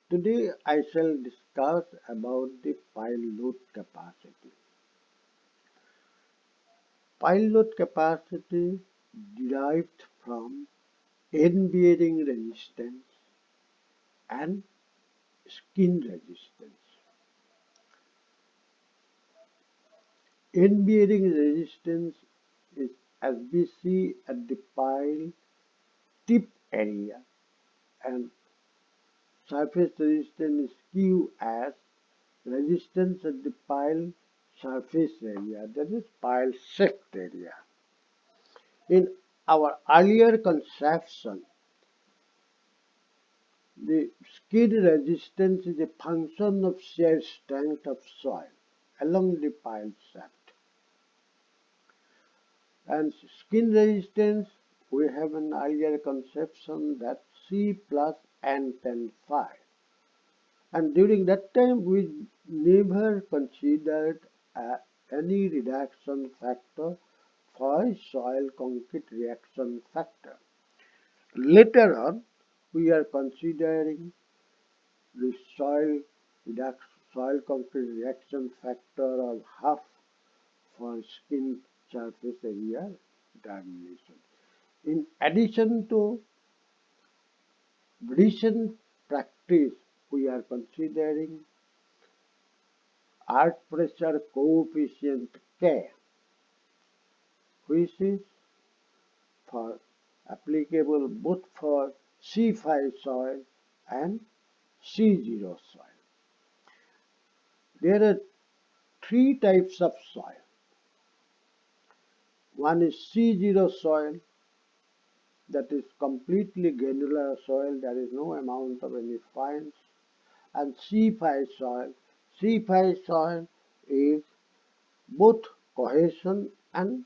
Today I shall discuss about the pile load capacity. Pile load capacity derived from end bearing resistance and skin resistance. End bearing resistance is as we see at the pile tip area, and surface resistance is Q as resistance at the pile surface area, that is pile shaft area. In our earlier conception, the skid resistance is a function of shear strength of soil along the pile shaft. And skin resistance, we have an earlier conception that C plus N 10 phi. And during that time, we never considered any reduction factor for soil concrete reaction factor. Later on, we are considering the soil concrete reaction factor of half for skin surface area determination. In addition to recent practice, we are considering earth pressure coefficient K, which is for applicable both for C5 soil and C0 soil. There are three types of soil. One is C0 soil, that is completely granular soil, there is no amount of any fines, and C5 soil. C5 soil is both cohesion and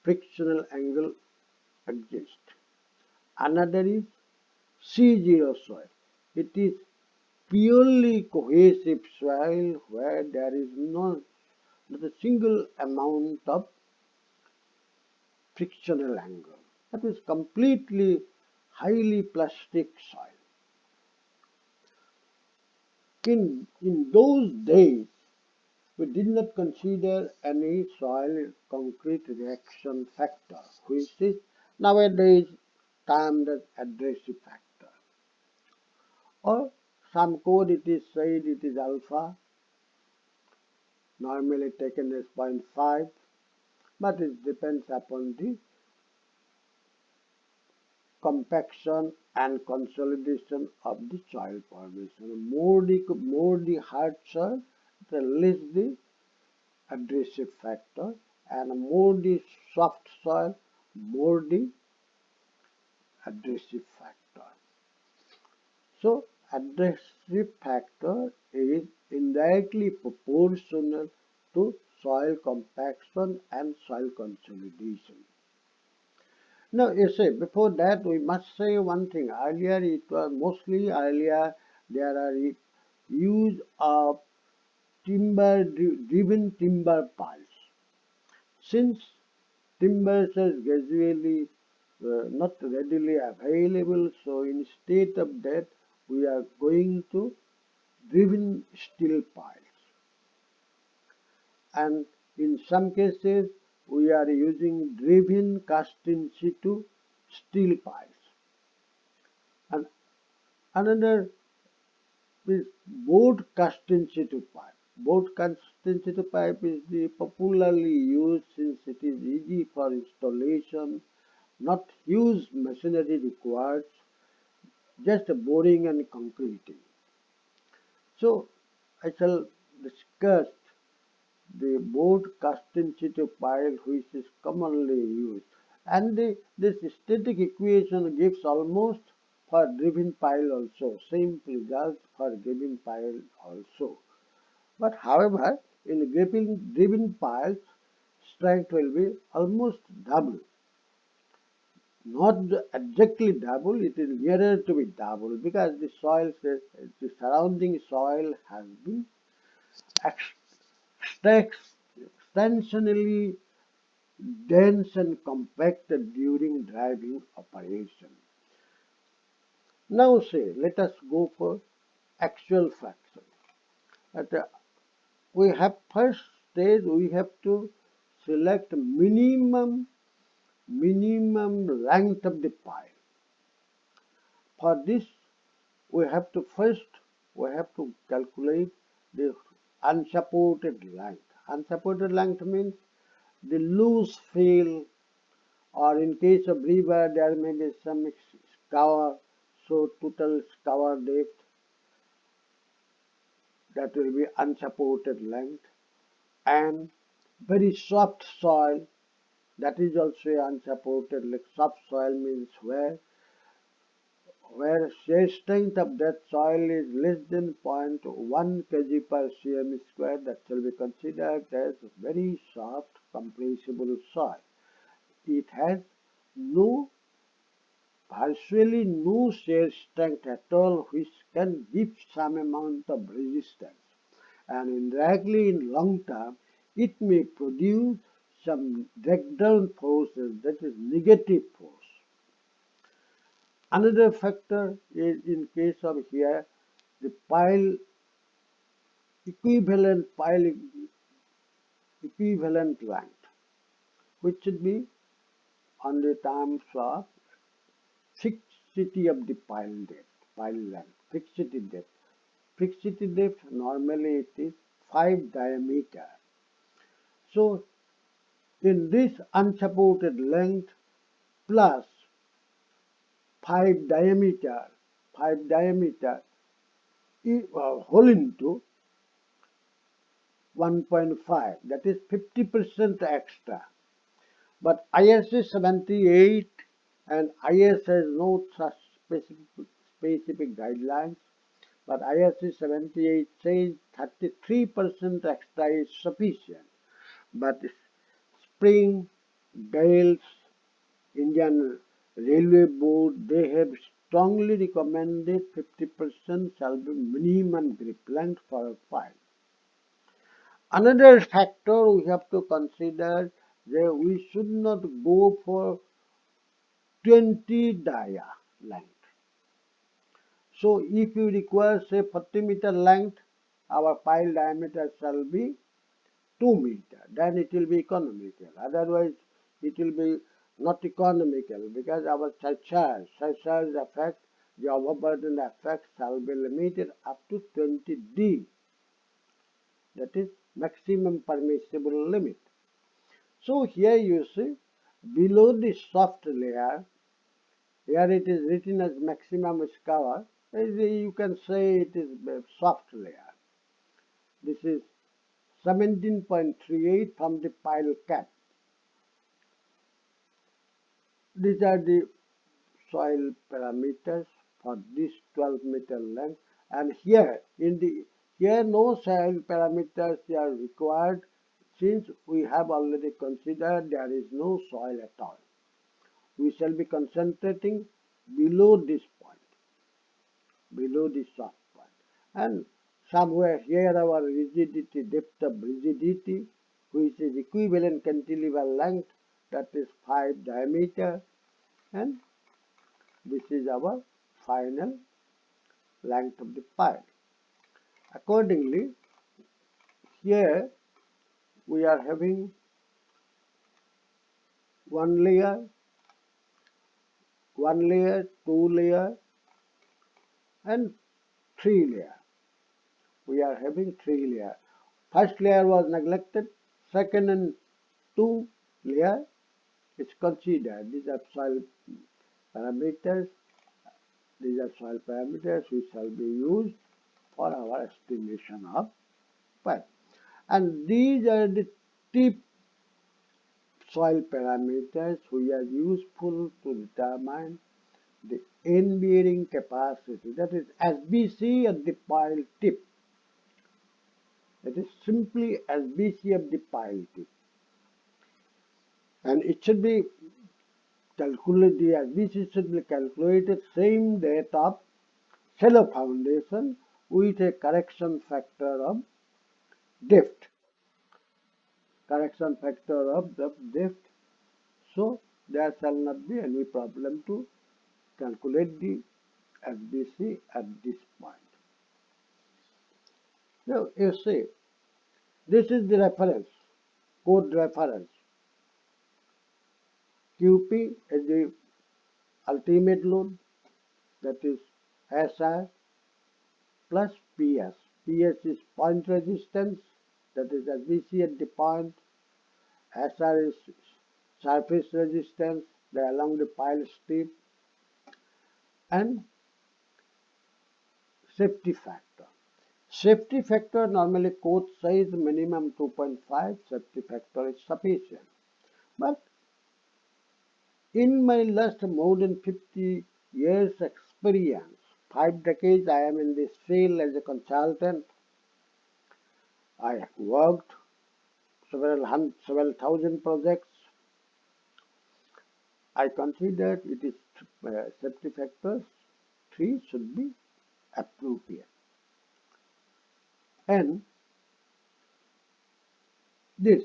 frictional angle exist. Another is C0 soil. It is purely cohesive soil where there is not a single amount of frictional angle. That is completely highly plastic soil. In those days, we did not consider any soil concrete reaction factor, which is nowadays termed as abrasive factor. Or some code it is said it is alpha, normally taken as 0.5, but it depends upon the compaction and consolidation of the soil formation. More the hard soil, the less the abrasive factor, and more the soft soil, more the abrasive factor. So abrasive factor is indirectly proportional to soil compaction and soil consolidation. Now, you say before that we must say one thing. Earlier it was mostly there are use of driven timber piles. Since timbers are gradually not readily available, so instead of that we are going to driven steel piles, and in some cases we are using driven cast in situ steel piles. And another is board cast in situ pipe. Board cast in situ pipe is the popularly used since it is easy for installation, not huge machinery required, just boring and concreting. So I shall discuss the board cast in situ pile which is commonly used. And this static equation gives almost for driven pile also, same result for driven pile also. But however, in driven piles, strength will be almost double. Not exactly double, it is nearer to be double because the surrounding soil has been extensionally dense and compacted during driving operation. Now say, let us go for actual fraction. At we have first stage we have to select minimum length of the pile. For this we have to calculate the unsupported length. Unsupported length means the loose fill, or in case of river there may be some scour, so total scour depth, that will be unsupported length. And very soft soil, that is also unsupported. Like soft soil means where shear strength of that soil is less than zero point 0.1 kg per cm square, that shall be considered as very soft compressible soil. It has no virtually no shear strength at all, which can give some amount of resistance, and indirectly in long term it may produce some breakdown forces, that is negative force. Another factor is in case of here the pile equivalent length, which should be on the terms of fixity of the pile length, fixity depth. Fixity depth normally it is 5 diameter. So in this unsupported length plus 5 diameter, 5 diameter whole into 1.5, that is 50% extra. But ISO 78 and IS has no such specific guidelines, but ISO 78 says 33% extra is sufficient. But Spring, Bales, Indian Railway Board, they have strongly recommended 50% shall be minimum grip length for a pile. Another factor we have to consider that we should not go for 20 dia length. So if you require say 40-meter length, our pile diameter shall be 2 meter, then it will be economical. Otherwise it will be not economical, because our surcharge effect, the overburden effect shall be limited up to 20 D, that is maximum permissible limit. So here you see below the soft layer, here it is written as maximum scour, you can say it is soft layer. This is 17.38 from the pile cap. These are the soil parameters for this 12-meter length, and here no soil parameters are required, since we have already considered there is no soil at all. We shall be concentrating below this point, below the soft point, and somewhere here our rigidity, depth of rigidity, which is equivalent cantilever length, that is 5 diameter, and this is our final length of the pile. Accordingly, here we are having one layer, 2 layer, and 3 layer. We are having 3 layer. First layer was neglected, second and 2 layer is considered. These are soil parameters. These are soil parameters which shall be used for our estimation of pile. And these are the tip soil parameters which are useful to determine the end-bearing capacity, that is SBC at the pile tip. That is simply SBC of the pile tip. And it should be calculated, the SBC should be calculated same date of shallow foundation with a correction factor of depth. Correction factor of the depth. So there shall not be any problem to calculate the SBC at this point. So you see, this is the reference, code reference. QP is the ultimate load, that is SR plus PS. PS is point resistance, that is SBC at the point. SR is surface resistance along the pile strip, and safety factor. Safety factor normally code says minimum 2.5, safety factor is sufficient. But in my last more than 50 years experience, 5 decades I am in this field as a consultant. I have worked several thousand projects. I consider it is safety factors 3 should be appropriate. And this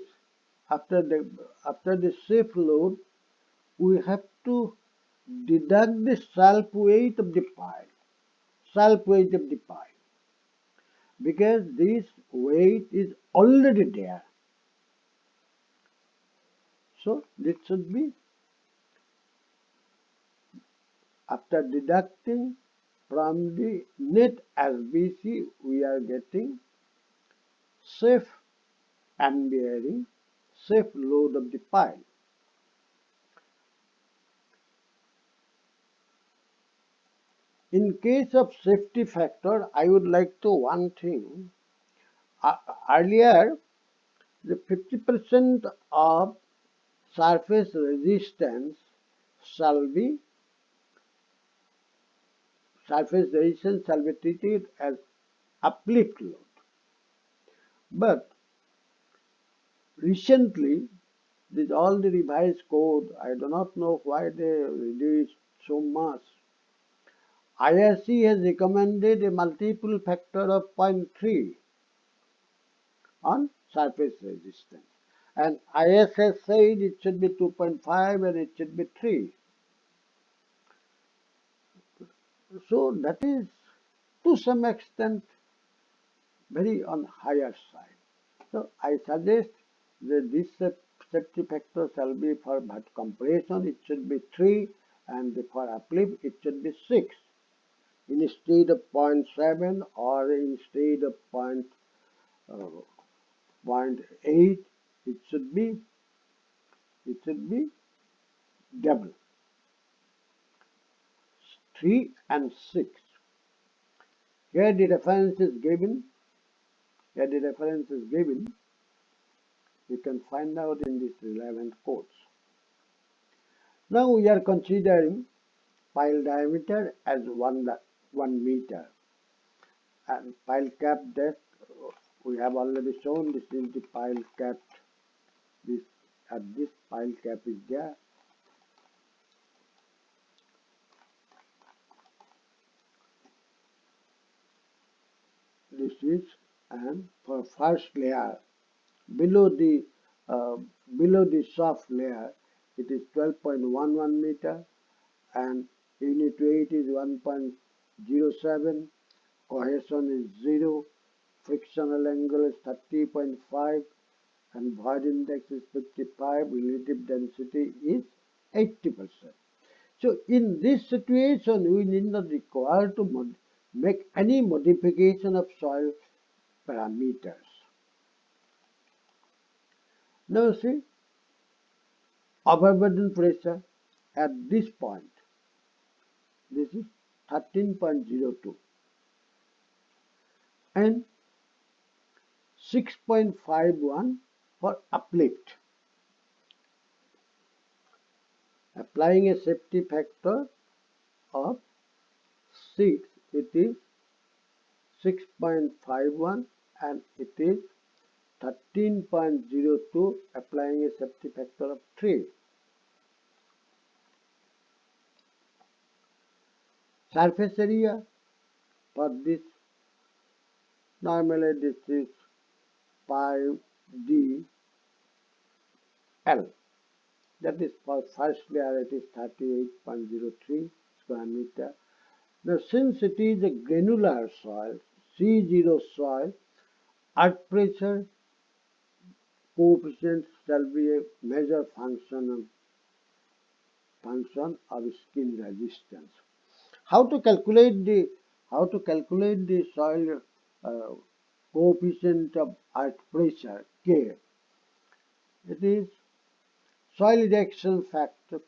after the safe load, we have to deduct the self weight of the pile. Self weight of the pile. Because this weight is already there. So this should be after deducting from the net SBC, we are getting safe and bearing, safe load of the pile. In case of safety factor, I would like to one thing. Earlier, the 50% of surface resistance shall be treated as uplift load. But recently, with all the revised code, I do not know why they reduced so much. IRC has recommended a multiple factor of 0.3 on surface resistance. And IS has said it should be 2.5 and it should be 3. So that is to some extent very on higher side. So I suggest that this safety factor shall be for compression it should be 3 and for uplift it should be 6 instead of 0.7 or instead of 0.8 it should be double 3 and 6. Here the reference is given. You can find out in this relevant codes. Now we are considering pile diameter as 1 meter and pile cap depth we have already shown. This is the pile cap. This pile cap is there. This is, and for first layer below the soft layer it is 12.11 meter and unit weight is 1.07, cohesion is 0, frictional angle is 30.5 and void index is 55, relative density is 80%. So in this situation we need not require to make any modification of soil parameters. Now see, overburden pressure at this point, this is 13.02 and 6.51 for uplift. Applying a safety factor of 6, it is 6.51 and it is 13.02, applying a safety factor of 3. Surface area for this, normally this is pi d L. That is for first layer it is 38.03 square meter. Now since it is a granular soil, C0 soil, earth pressure coefficient shall be a major function of skin resistance. How to calculate the soil uh, coefficient of earth pressure K? It is soil reaction factor,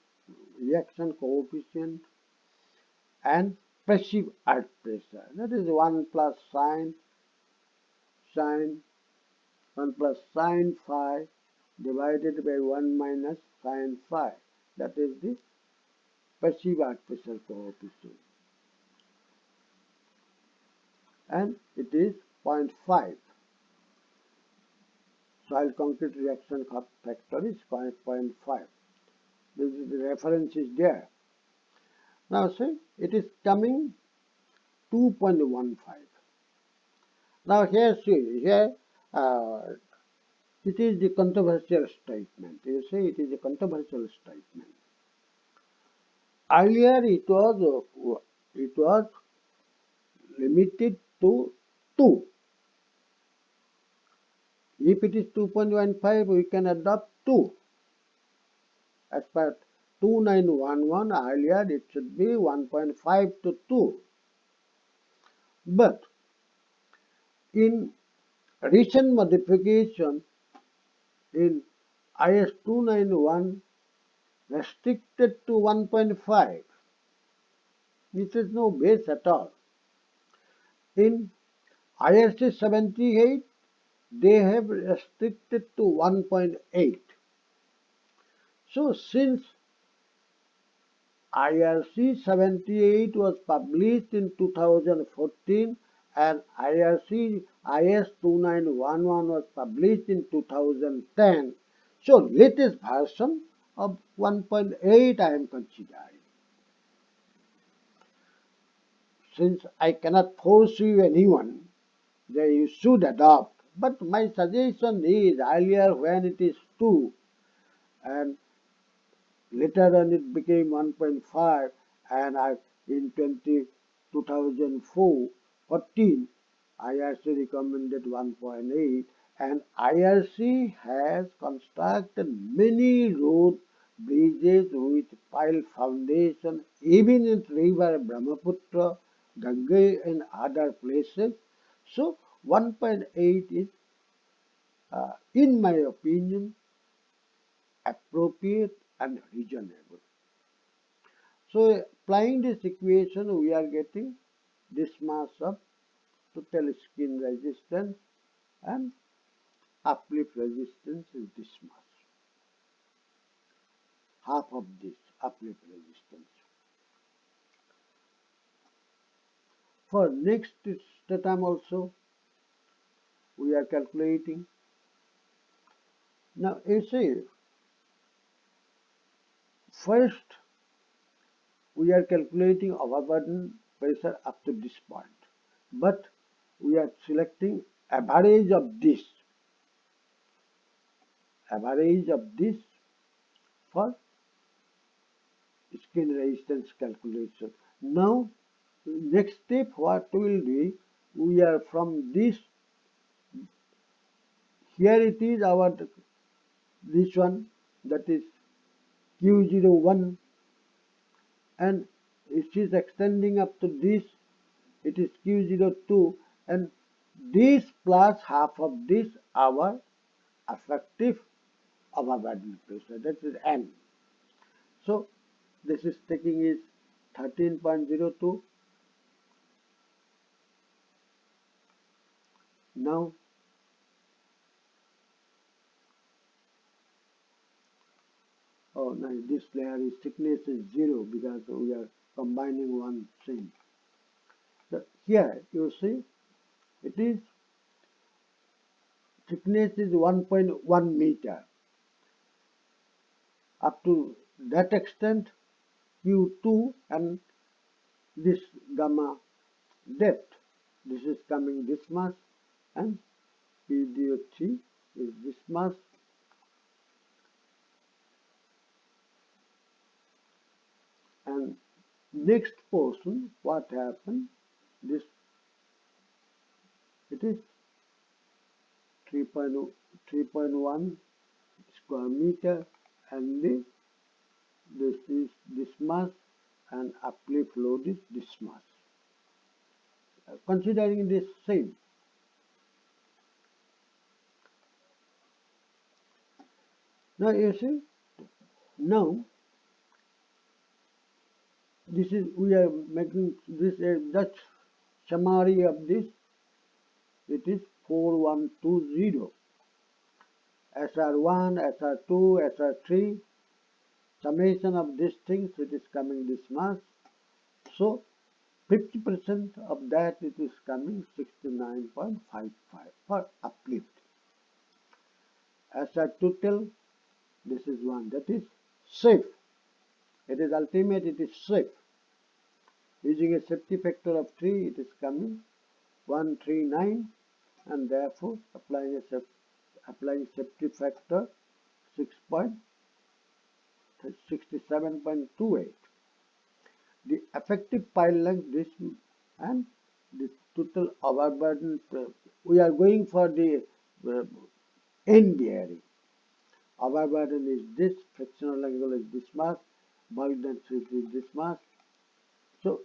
reaction coefficient, and passive earth pressure. That is 1 plus sine 1 plus sine phi divided by 1 minus sine phi. That is the passive earth pressure coefficient, and it is 0.5. Soil concrete reaction factor is 0.5. This is the reference is there. Now see, it is coming 2.15. Now here uh, it is the controversial statement. You see, it is a controversial statement. Earlier it was limited to 2. If it is 2.15, we can adopt 2. As per 2911 earlier, it should be 1.5 to 2. But in recent modification in IS 291 restricted to 1.5, which is no base at all. In IRC 78, they have restricted to 1.8. So since IRC 78 was published in 2014 and IRC IS 2911 was published in 2010, so latest version of 1.8 I am considering. Since I cannot force you anyone that you should adopt, but my suggestion is earlier when it is 2 and later on it became 1.5, and in 2004 14 IRC recommended 1.8, and IRC has constructed many road bridges with pile foundation even in river Brahmaputra, Ganga and other places. So 1.8 is in my opinion appropriate and reasonable. So applying this equation, we are getting this mass of total skin resistance, and uplift resistance is this mass, half of this uplift resistance. For next statum also, we are calculating. Now you see, first we are calculating overburden pressure up to this point, but we are selecting average of this for skin resistance calculation. Now next step what we will do, we are from this, here it is our this one, that is Q01, and it is extending up to this, it is Q02, and this plus half of this our effective overburden pressure, that is N. So this is taking is 13.02. Now oh no, this layer is thickness is 0 because we are combining one thing. So here you see it is thickness is 1.1 meter. Up to that extent Q2 and this gamma depth. This is coming this much, and PDO3 is this much, and next portion what happened, this it is 3.1 square meter, and this is this mass, and uplift load is this mass. Considering this same, now you see, now this is we are making this a just summary of this. It is 4120 SR1, SR2, SR3, summation of these things, it is coming this mass. So 50% of that it is coming 69.55 for uplift. SR total, this is one that is safe. It is ultimate, it is safe. Using a safety factor of 3, it is coming 139, and therefore applying safety factor 67.28. The effective pile length, this and the total overburden, we are going for the end bearing. Overburden is this, frictional angle is this mass, bulk density is this mass. So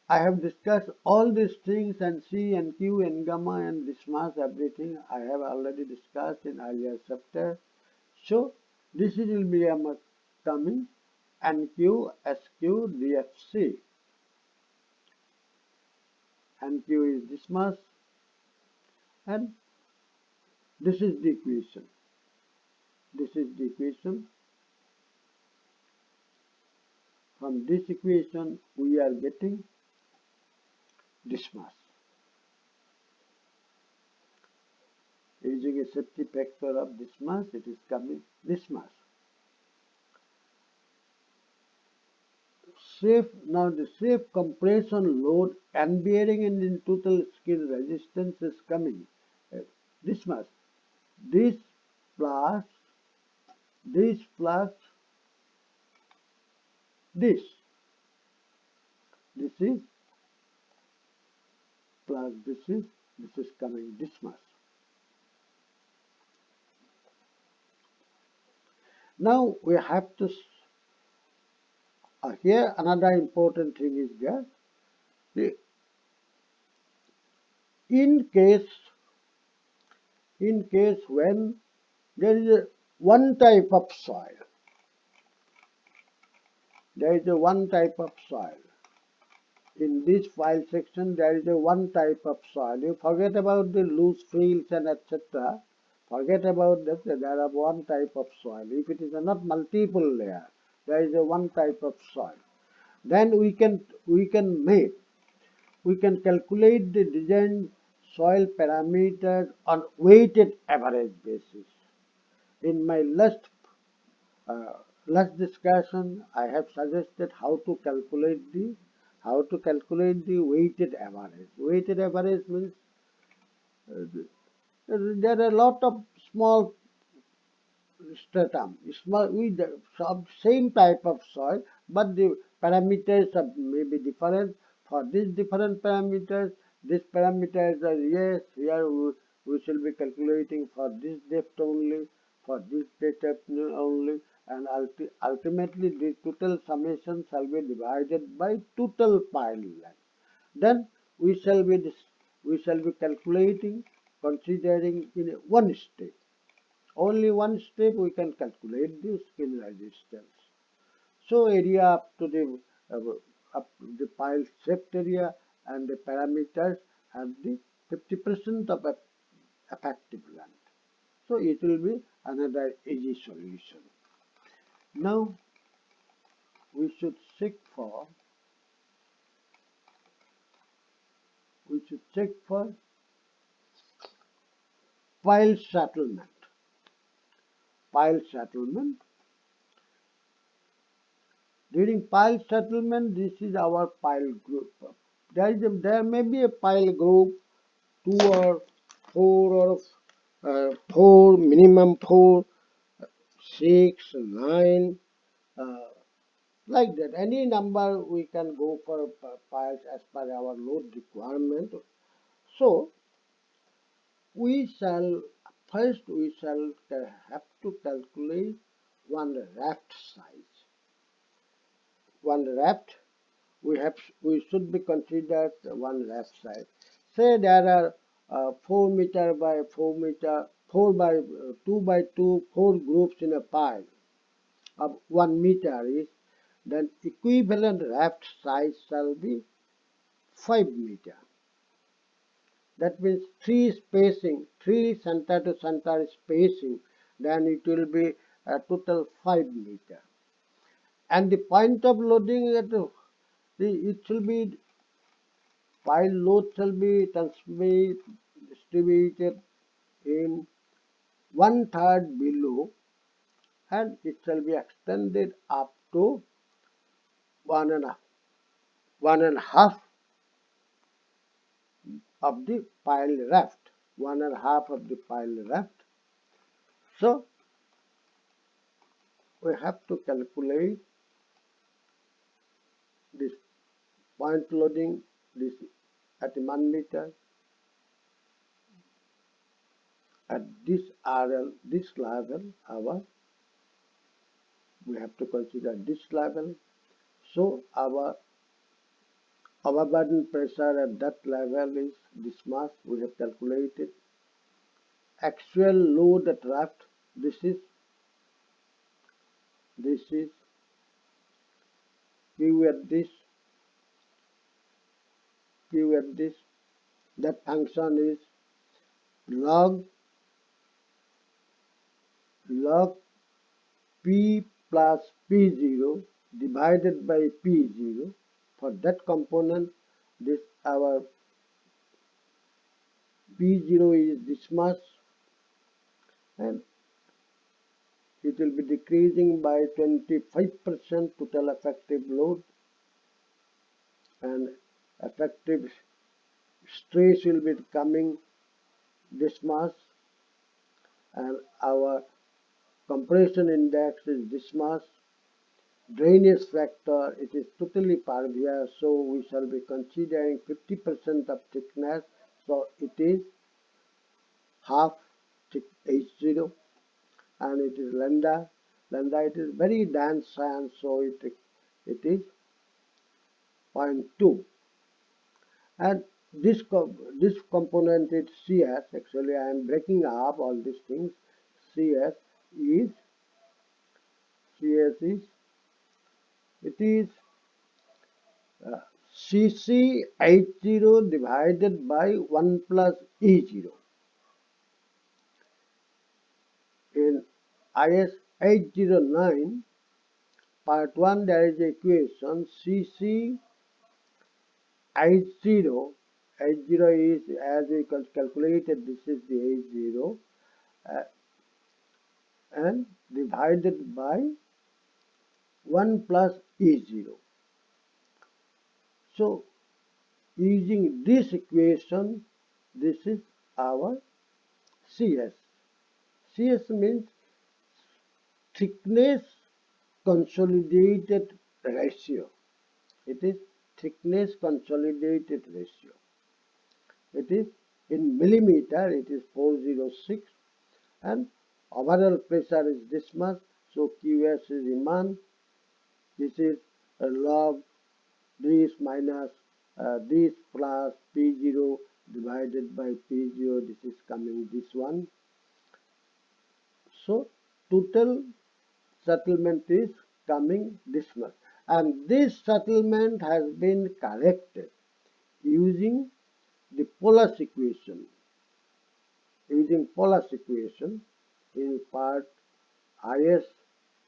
I have discussed all these things, and C and Q and gamma and this mass, everything I have already discussed in earlier chapter. So this will be coming NQ, SQ, DFC. NQ is this mass, and this is the equation. This is the equation. From this equation, we are getting this mass. Using a safety factor of this mass, it is coming this mass. Now the safe compression load and bearing and in total skin resistance is coming. This mass. This plus this plus this. This is plus this is coming this mass. Now we have to here another important thing is there. In case when there is a one type of soil, there is a one type of soil. In this file section, there is a one type of soil. You forget about the loose fields and etc. Forget about that. There are one type of soil. If it is not multiple layer, there is a one type of soil. Then we can calculate the design soil parameters on weighted average basis. In my last discussion, I have suggested how to calculate the weighted average. Weighted average means there are a lot of small stratum, with the same type of soil, but the parameters may be different. For these different parameters, these parameters are yes, here we shall be calculating for this depth only, for this depth only, and ultimately the total summation shall be divided by total pile length. Then we shall be calculating, considering in one step. Only one step we can calculate the skin resistance. So area up to the pile shaped area and the parameters and the 50% of effective length. So it will be another easy solution. Now we should check for pile settlement. During pile settlement, this is our pile group. There may be a pile group, 2 or 4 or 4, minimum 4, 6, 9, like that. Any number we can go for piles as per our load requirement. So we shall first we shall have to calculate one raft size. One raft we should be considered one raft size. Say there are 4 meter by 4 meter, 2 by 2, 4 groups in a pile of 1 meter is, then equivalent raft size shall be 5 meter. That means three center to center spacing, then it will be a total 5 meter. And the point of loading it shall be pile load shall be distributed in 1/3 below, and it shall be extended up to one and a one and a half of the pile raft. 1/2 of the pile raft. So we have to calculate this point loading this at 1 meter at this RL, this level, we have to consider this level. So our burden pressure at that level is this mass we have calculated. Actual load at raft, this is Q at this. That function is log P plus P0 divided by P0. For that component, this our P0 is this mass, and it will be decreasing by 25% total effective load, and effective stress will be coming this mass, and our compression index is this mass. Drainage factor, it is totally pervious, so we shall be considering 50% of thickness, so it is half H0, and it is lambda. It is very dense sand, so it is 0.2, and this component is CS. Actually, I am breaking up all these things. CS is it is CC H0 divided by 1 plus E0. In IS 809 part 1 there is equation CC H0. H0 is, as we calculated, this is the H0, and divided by 1 plus E0. So using this equation, this is our CS. CS means thickness consolidated ratio. It is thickness consolidated ratio. It is in millimeter, it is 406, and overall pressure is this much. So QS is Iman. This is a log this minus this plus P0 divided by P0. This is coming this one. So total settlement is coming this much, and this settlement has been corrected using the Polas equation. In part IS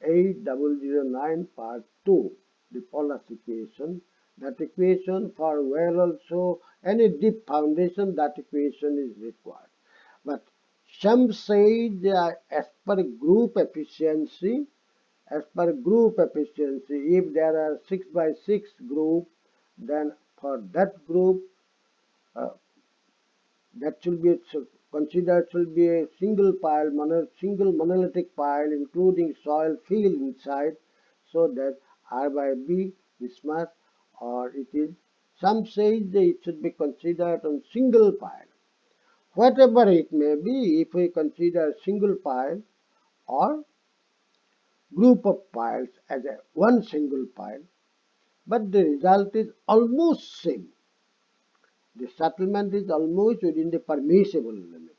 8009 part 2, the Polas equation. That equation for well also any deep foundation, that equation is required. But some say that as per group efficiency, if there are 6 by 6 group, then for that group that should be considered should be a single monolithic pile including soil field inside, so that R by B this much, or it is some say that it should be considered on single pile. whatever it may be, if we consider single pile or group of piles as a one single pile, but the result is almost same. The settlement is almost within the permissible limit.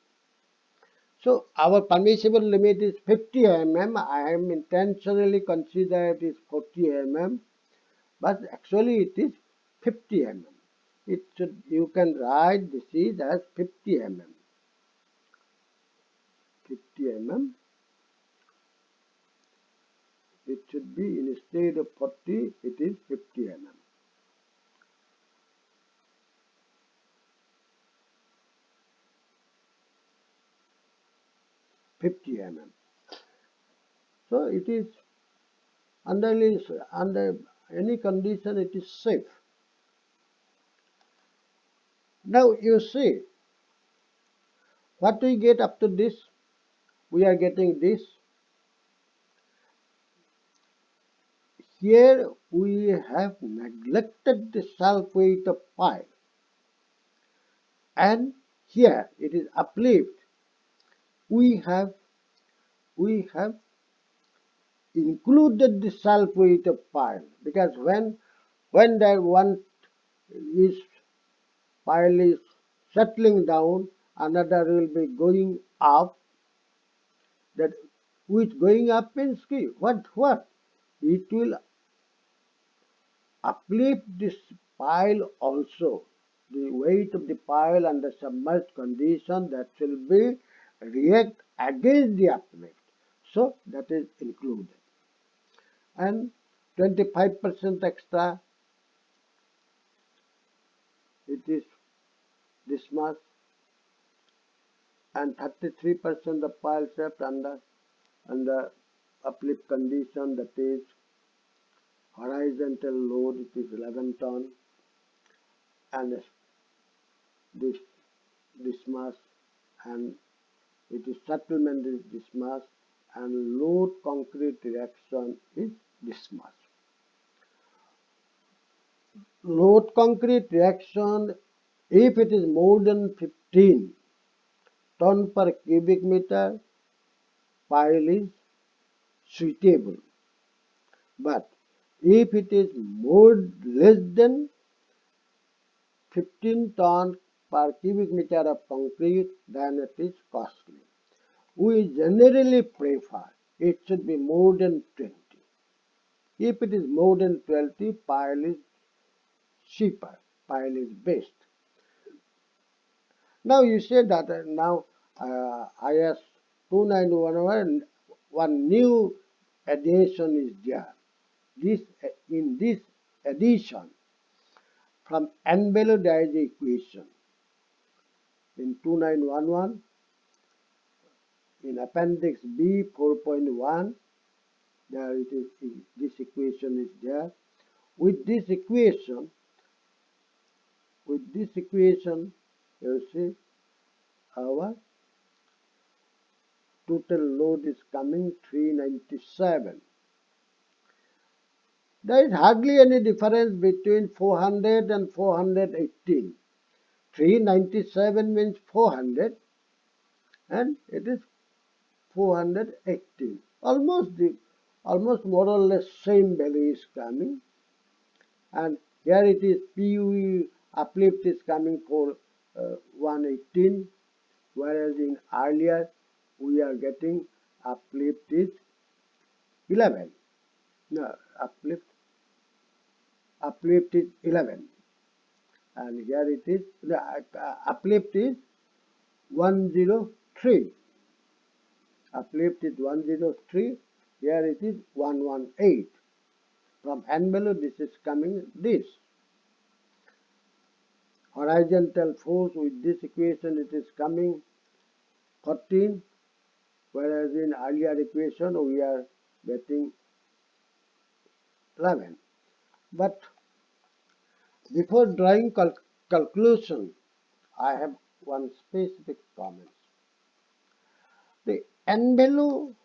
So our permissible limit is 50 mm. I am intentionally considered it is 40 mm, but actually it is 50 mm. It should, you can write this is as 50 mm. 50 mm. It should be instead of 40, it is 50 mm. 50 mm. So it is under any condition it is safe. Now you see what we get after this. We are getting this. Here we have neglected the self weight of pi, and here it is uplift. We have we have included the self weight of pi, because when that one is pile is settling down, another will be going up. That which going up means what? It will uplift this pile also. The weight of the pile under submerged condition, that will be react against the uplift. So that is included. And 25% extra, it is this mass, and 33% the pile shaft under uplift condition, that is horizontal load, it is 11 ton, and this this mass, and it is settlement is this mass, and load concrete reaction is this mass. Load concrete reaction, if it is more than 15 ton per cubic meter, pile is suitable. But if it is more less than 15 ton per cubic meter of concrete, then it is costly. We generally prefer it should be more than 20. If it is more than 20, pile is cheaper, pile is best. Now you say that now IS 2911, one new addition is there. In this addition, from envelope there is equation. In 2911, in appendix B 4.1, there it is, this equation is there. With this equation, you see our total load is coming 397. There is hardly any difference between 400 and 418. 397 means 400, and it is 418. Almost more or less same value is coming. And here it is PU uplift is coming for 118, whereas in earlier we are getting uplift is 11. No, uplift is 11, and here it is the uplift is 103. Uplift is 103. Here it is 118. From envelope this is coming this. Horizontal force with this equation it is coming 14, whereas in earlier equation we are getting 11. But before drawing conclusion, I have one specific comment. The envelope,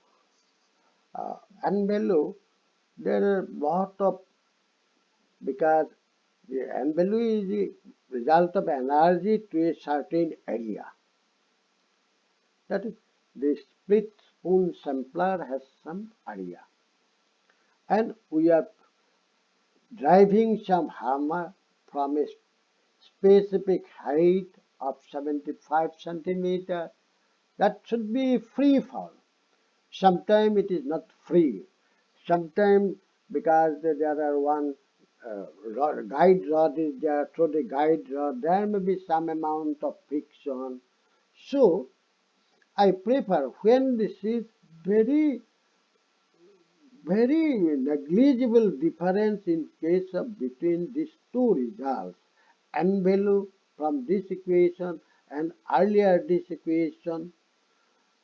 there are lot of, because the envelope is the result of energy to a certain area. That is, the split spoon sampler has some area, and we are driving some hammer from a specific height of 75 centimeter. That should be free fall. Sometimes it is not free. Sometimes because there are one guide rod is there, through the guide rod there may be some amount of friction. So I prefer when this is very very negligible difference in case of between these two results, n value from this equation and earlier this equation.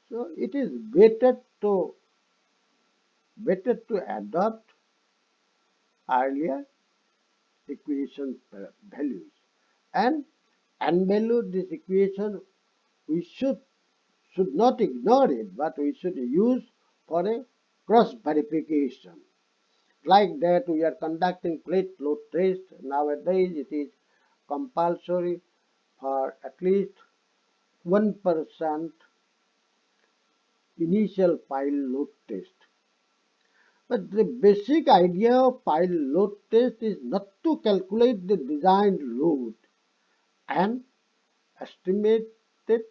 So it is better to adopt earlier equation values, and n value this equation we should not ignore it, but we should use for a cross verification. Like that, we are conducting plate load test. Nowadays, it is compulsory for at least 1% initial pile load test. But the basic idea of pile load test is not to calculate the designed load and estimate the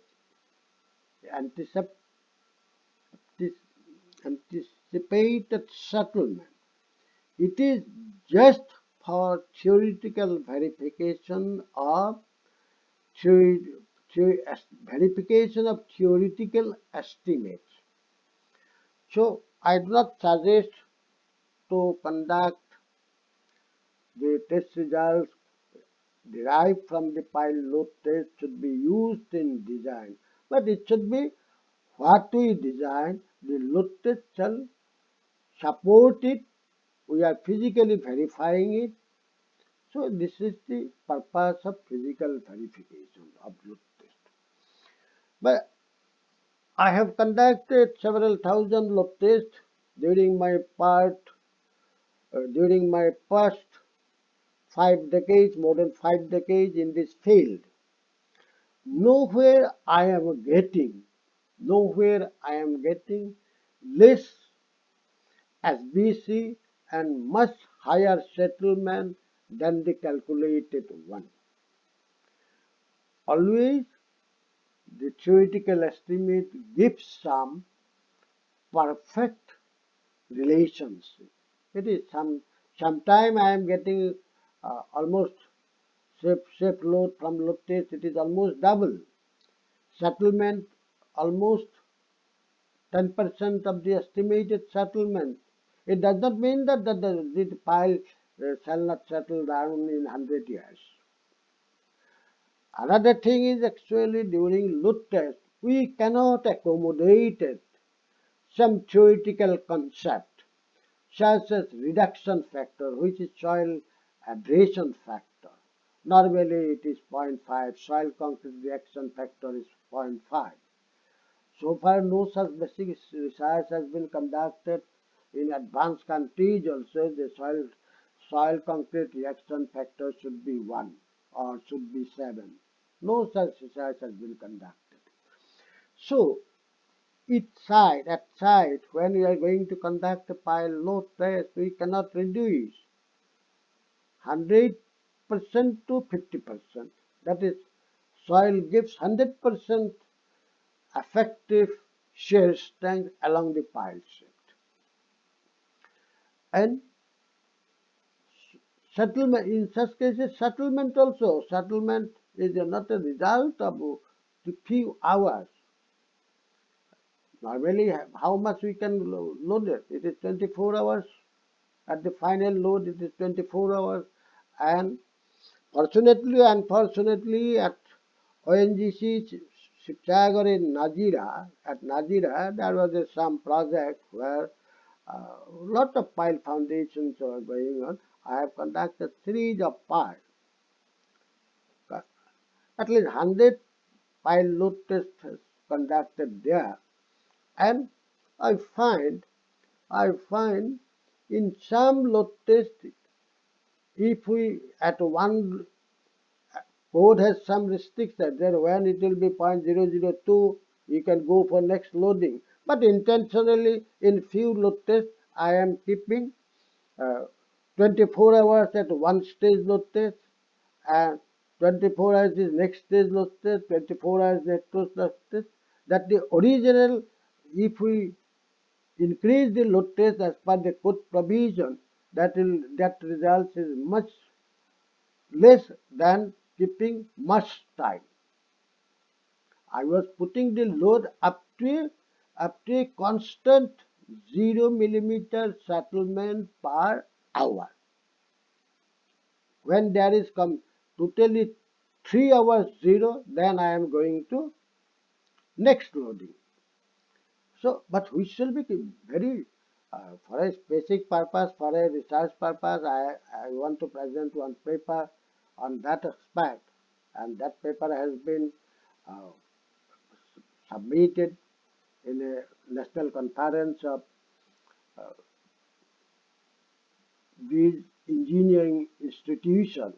anticip- anticipated settlement. It is just for theoretical verification of verification of theoretical estimates. So I do not suggest to conduct the test results derived from the pile load test should be used in design, but it should be what we design. The load test shall support it. We are physically verifying it. So this is the purpose of physical verification of load test. But I have conducted several thousand load tests during my during my past 5 decades, more than 5 decades in this field. Nowhere I am getting less SBC and much higher settlement than the calculated one. Always the theoretical estimate gives some perfect relationship. It is sometime I am getting almost safe load from load test. It is almost double settlement, almost 10% of the estimated settlement. It does not mean that the pile shall not settle down in 100 years. Another thing is actually during load test, we cannot accommodate some theoretical concept such as reduction factor, which is soil abrasion factor. Normally it is 0.5, soil concrete reaction factor is 0.5. So far no such basic research has been conducted. In advanced countries also the soil concrete reaction factor should be 1 or should be 7. No such research has been conducted. So at site, when we are going to conduct a pile load test, we cannot reduce 100% to 50%. That is, soil gives 100% effective shear strength along the pile shaft. And settlement, in such cases, settlement is not a result of a few hours. Normally, how much we can load it? It is 24 hours. At the final load, it is 24 hours. And fortunately, unfortunately, at ONGC Shivsagar in Nazira, there was some project where a lot of pile foundations were going on. I have conducted series of piles. At least 100 pile load tests conducted there. And I find in some load test, if we at one code has some restriction there when it will be 0.002 you can go for next loading. But intentionally in few load tests I am keeping uh, 24 hours at one stage load test, and 24 hours is next stage load test, 24 hours next load test. That the original, if we increase the load test as per the code provision, that results is much less than keeping much time. I was putting the load up to a constant 0 millimeter settlement per hour. When there is come totally 3 hours zero, then I am going to next loading. So, but we shall be very for a specific purpose, for a research purpose. I want to present one paper on that aspect, and that paper has been uh, submitted in a national conference of these engineering institutions.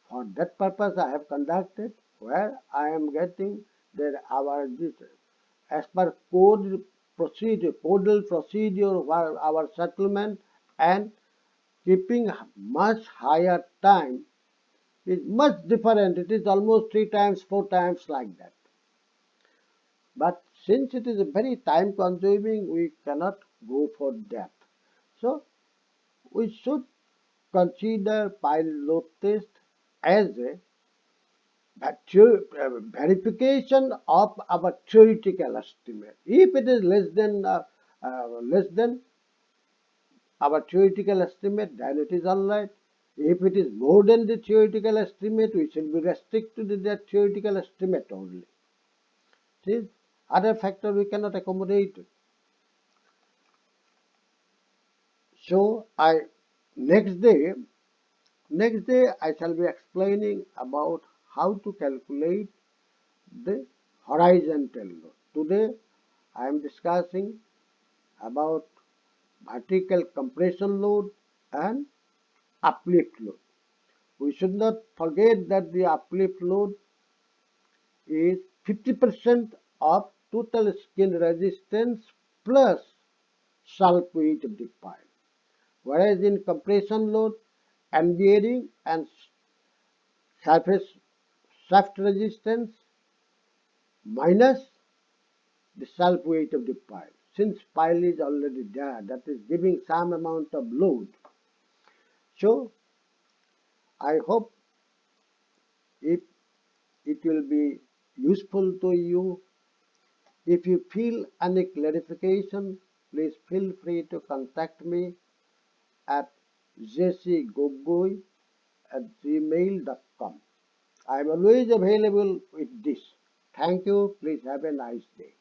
For that purpose, I have conducted where I am getting that our this as per codal procedure, where our settlement and keeping much higher time is much different. It is almost 3 times, 4 times like that. But since it is very time consuming, we cannot go for that. So we should consider pile load test as a verification of our theoretical estimate. If it is less than our theoretical estimate, then it is alright. If it is more than the theoretical estimate, we should be restricted to that theoretical estimate only. See, other factor we cannot accommodate. So next day next day I shall be explaining about how to calculate the horizontal load. Today I am discussing about vertical compression load and uplift load. We should not forget that the uplift load is 50% of total skin resistance plus sharp weight of the pile. Whereas in compression load, bearing and surface shaft resistance minus the self weight of the pile. Since pile is already there, that is giving some amount of load. So I hope if it will be useful to you. If you feel any clarification, please feel free to contact me at jcgogoi@gmail.com. I am always available with this. Thank you. Please have a nice day.